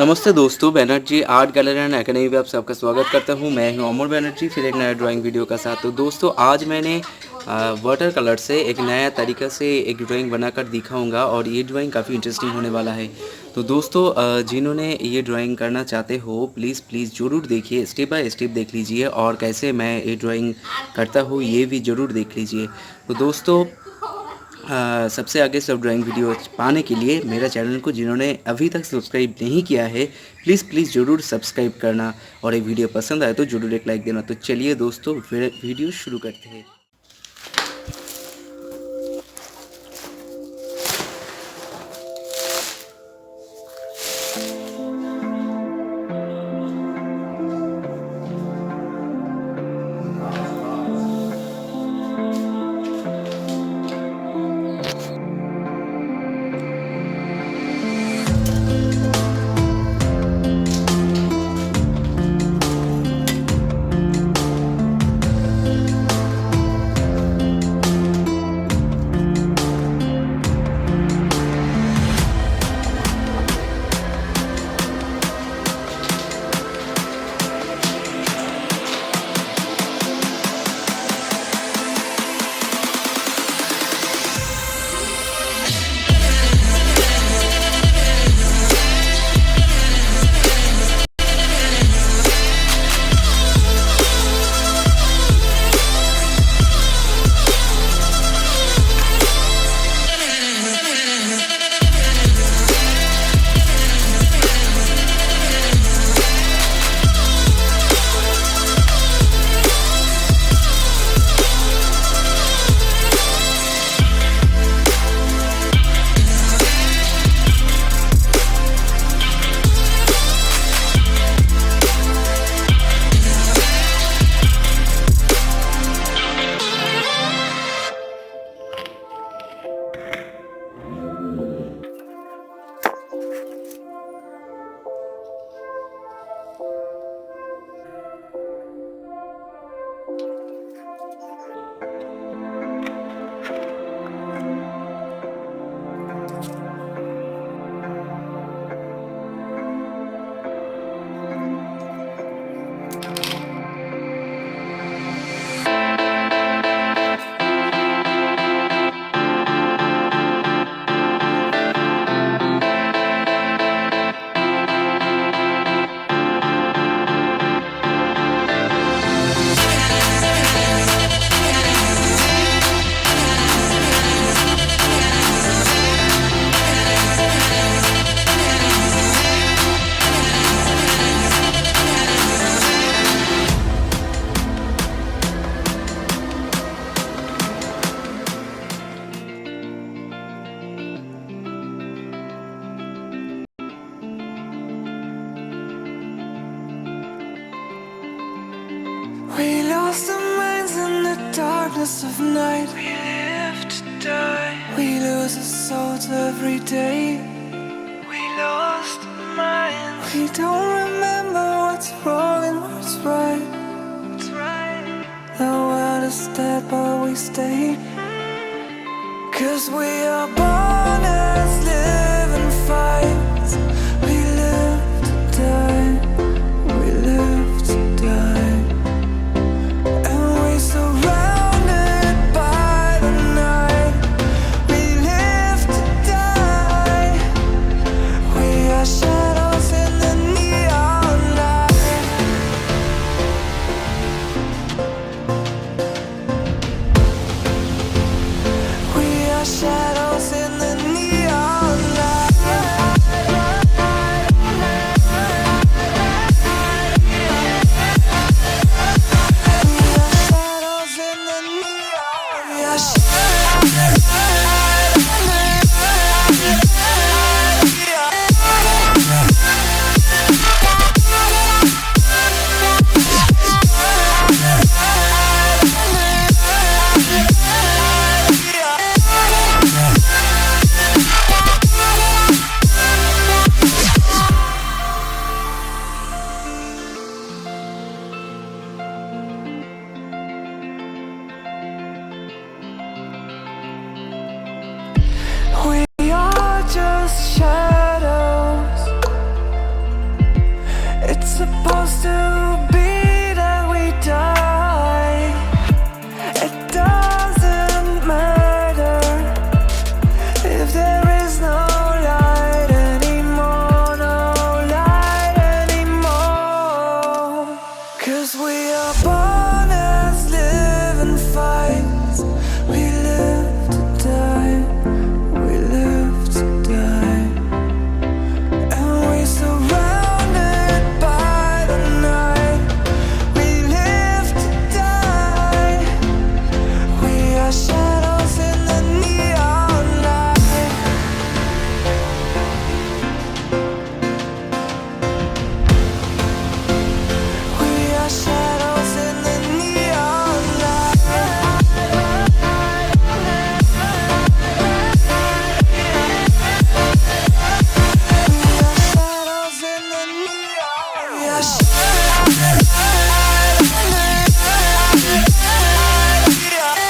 नमस्ते दोस्तों, Banerjee art gallery and academy में आप सबका स्वागत करता हूं। मैं हूं अमर बैनर्जी, फिर एक नया ड्राइंग वीडियो का साथ। तो दोस्तों, आज मैंने वाटर कलर से एक नया तरीका से एक ड्राइंग बनाकर दिखाऊंगा और ये ड्राइंग काफ़ी इंटरेस्टिंग होने वाला है। तो दोस्तों, जिन्होंने ये ड्राइंग करना चाहते हो प्लीज़ ज़रूर देखिए, स्टेप बाय स्टेप देख लीजिए और कैसे मैं ये ड्राइंग करता हूँ ये भी ज़रूर देख लीजिए। तो दोस्तों, सबसे आगे सब ड्राइंग वीडियो पाने के लिए मेरा चैनल को जिन्होंने अभी तक सब्सक्राइब नहीं किया है प्लीज़ ज़रूर सब्सक्राइब करना और ये वीडियो पसंद आए तो ज़रूर एक लाइक देना। तो चलिए दोस्तों, फिर वीडियो शुरू करते हैं। We lost our minds in the darkness of night. We live to die. We lose our souls every day. We lost our minds. We don't remember what's wrong and what's right. What's right. The world is dead but we stay. 'Cause we are born as living fights. We live to die. We live to die. Surrounded by the night, we live to die. We are shadows in the neon light. We are shadows in the neon light. 'Cause we are born as living fights. We live to die, we live to die. And we surrounded by the night. We live to die. We are shadows in the neon light. We are shadows in the neon light. We are shadows in the neon. We are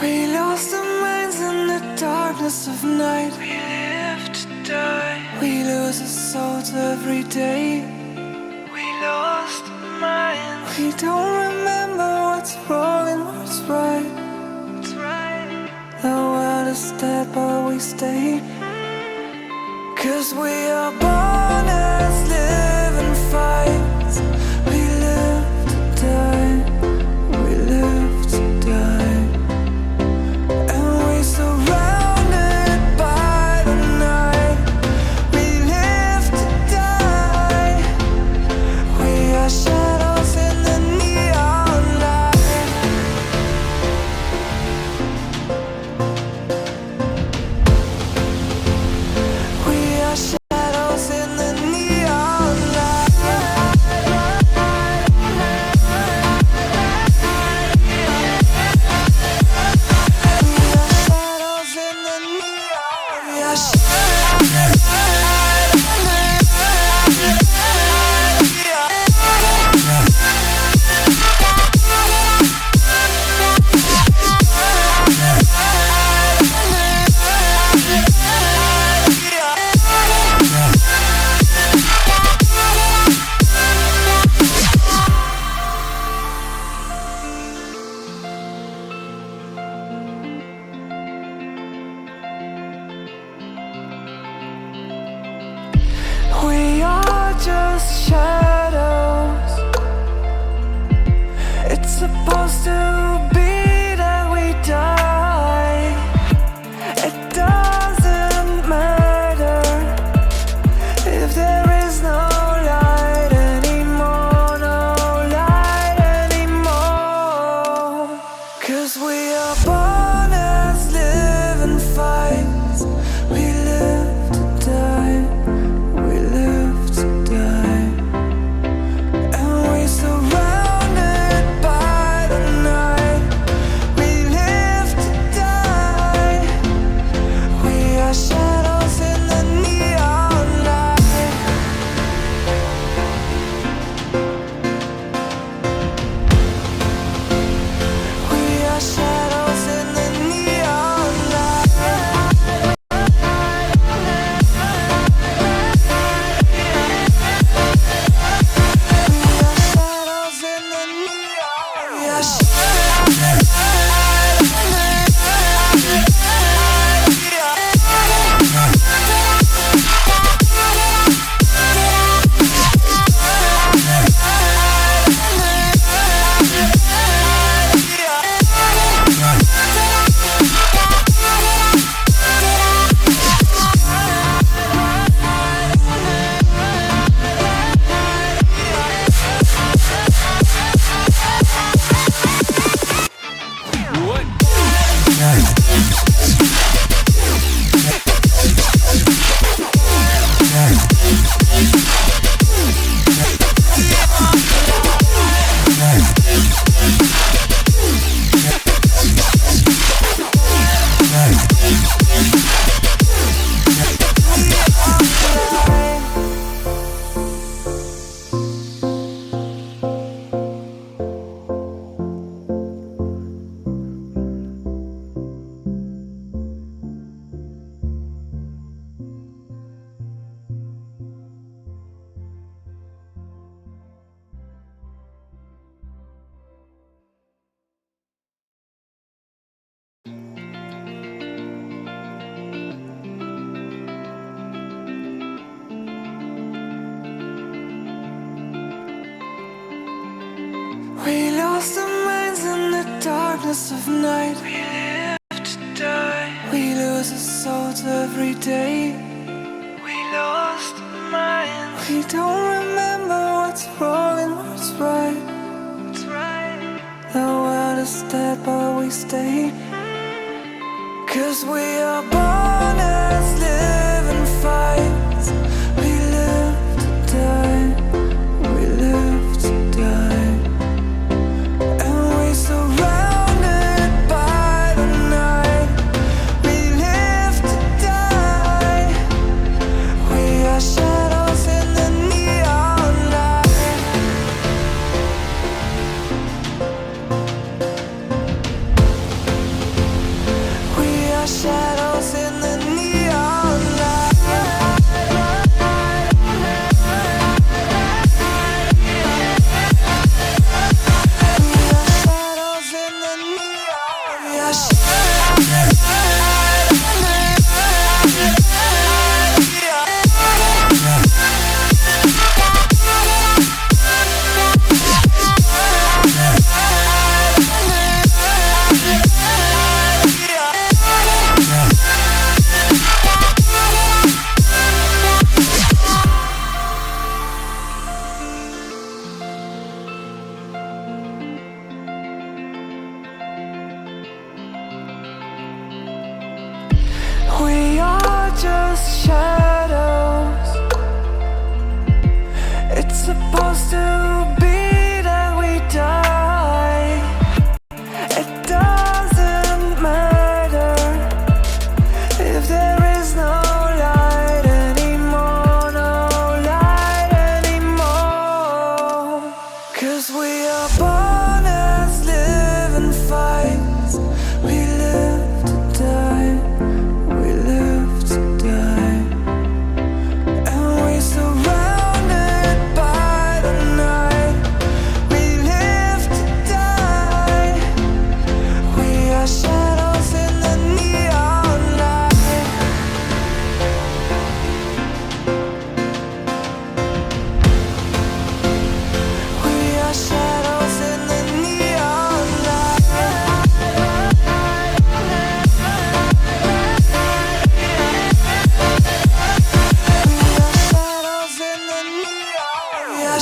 We lost our minds in the darkness of night. We live to die. We lose our souls every day. We lost our minds. We don't remember what's wrong and what's right. What's right? The world is dead, but we stay. 'Cause we are born as living fights. We live to die. We live to die. And we surrounded by the night. We live to die. We are shadows in the neon light. We are shadows in the neon light. We are shadows in the neon. We are We lost our minds in the darkness of night. We live to die. We lose our souls every day. We lost our minds. We don't remember what's wrong and what's right. What's right? The world is dead, but we stay. 'Cause we are born as living fights. We live to die. We live to die. And we're surrounded by the night. We live to die. We are shadows in the neon light. We are shadows in the neon light. We are shadows in the neon. We are We are just shadows. It's supposed to be that we die. It doesn't matter if there is no light anymore, no light anymore. 'Cause we are born as living fights. We live to die. We live to die. And we're surrounded by the night. We live to die. We are shadows in the neon light. We are shadows in the neon light. We are shadows in the neon. We are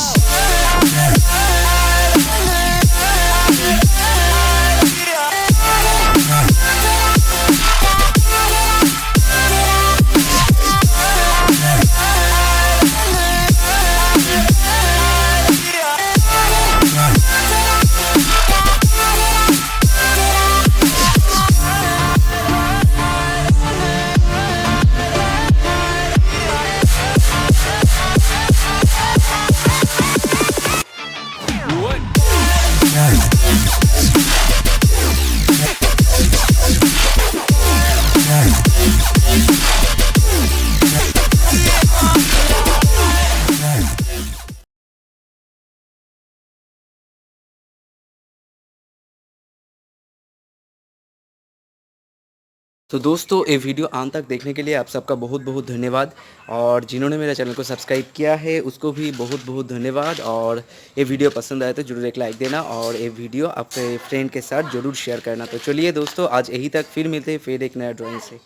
तो दोस्तों ये video अंत तक देखने के लिए आप सबका बहुत बहुत धन्यवाद और जिन्होंने मेरा चैनल को सब्सक्राइब किया है उसको भी बहुत बहुत धन्यवाद। और ये वीडियो पसंद आए तो ज़रूर एक लाइक देना और ये वीडियो आपके फ्रेंड के साथ ज़रूर शेयर करना। तो चलिए दोस्तों आज यही तक, फिर मिलते हैं फिर एक नया ड्राइंग से।